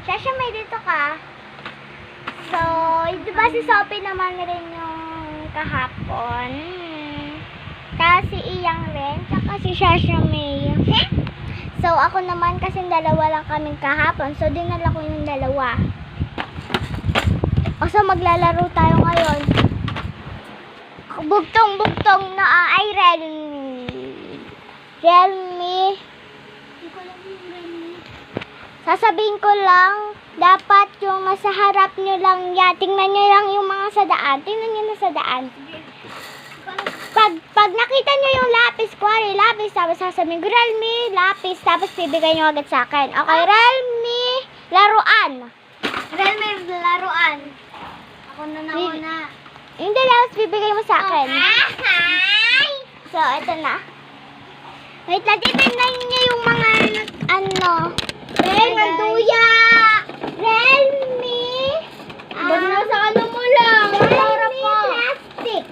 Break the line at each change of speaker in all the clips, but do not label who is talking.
Sasha, may dito ka. So, di ba si Sophie naman rin yung kahapon? Tapos si Iyang rin, tsaka si Sasha May. So, ako naman kasi dalawa lang kaming kahapon. So, dinala ko yung dalawa. So, maglalaro tayo ngayon. Bugtong-bugtong na ay Realme. Hindi ko alam yung Realme. Sasabihin ko lang, dapat yung nasa harap nyo lang yan. Tingnan nyo lang yung mga sa daan. Tingnan nyo na sa daan. Pag nakita nyo yung lapis, kuwari lapis, tapos sasabihin ko, Realme, lapis, tapos bibigay nyo agad sa akin. Okay, Realme, laruan. Realme, laruan. Ako na nauna. Hindi, tapos bibigay mo sa akin. Okay. So, ito na. Wait lang, titignan nyo yung mga, ano, Manduya! Realme! Ba't nasa ano mo lang? Realme plastic.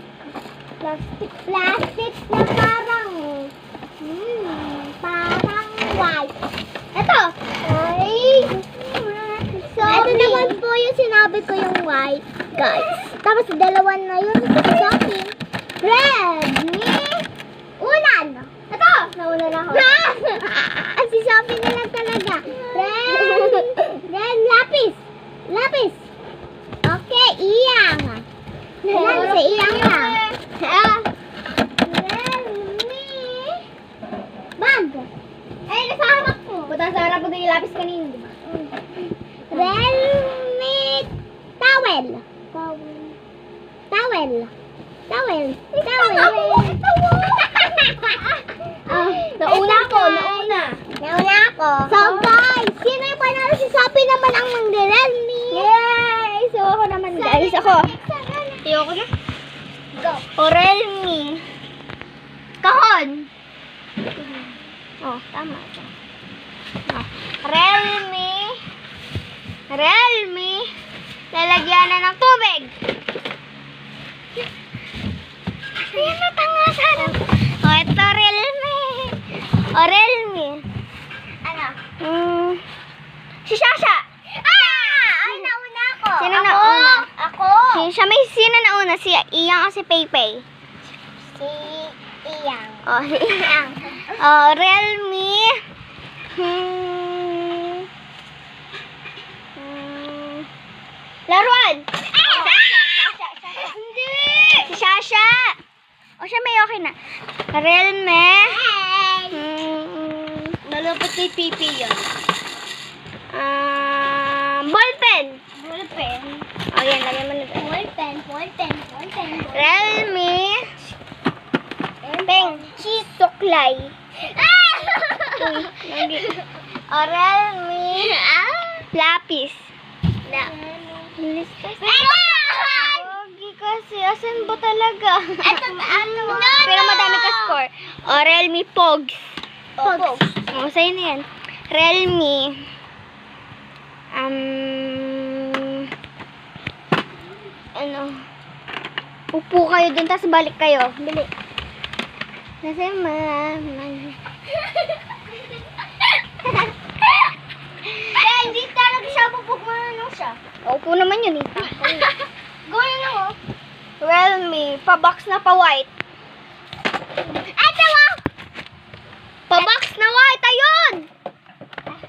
Plastic na parang white. Ito! Ay! Ito naman po yung sinabi ko yung white, guys. Tapos dalawa na yun sa akin. Realme! Unan! Ito! Nauna na ako. Si Sophie na lang talaga. Red lapis. Lapis. Okay, Iyang. Yan, si Iyang lang. Realme. Bag. Eh, nasa harap ko. Punta sa harap ko din yung lapis kanina. Realme towel. Towel. Towel. Nauna ako. So guys, sino yung panalo? Si Sophie naman ang mag-Realme. Yay! So ako naman guys. Ayoko na. Go. O Realme. Kahon. Oh, tama. Realme. Lalagyan na ng tubig. Ayan na, tanga sa harap. O, ito Realme. O, Realme. Ano? Si Sasha. Ay, nauna ako. Sino nauna? Ako. Sino nauna? Si Iyang o si Peipei? Si Iyang. O, si Iyang. O, Realme. Laruan. Hindi. Si Sasha. O, siya may okay na. Realme. Nalapot kay Pipi yun. Ballpen. O, yan. Lagyan mo na doon. Ballpen. Realme. Peng. Suklay. O, Realme. Lapis. Kasi, asan ba talaga? Pero madami ka score. O, Realme Pogs. O, sa'yo na yan. Realme. Upo kayo din, tapos balik kayo. Bili. Nasa yung hindi talaga siya pupugmano siya. Upo naman yun eh. Gawin na mo. Realme, pa-box na pa-white. Ito mo! Pa-box na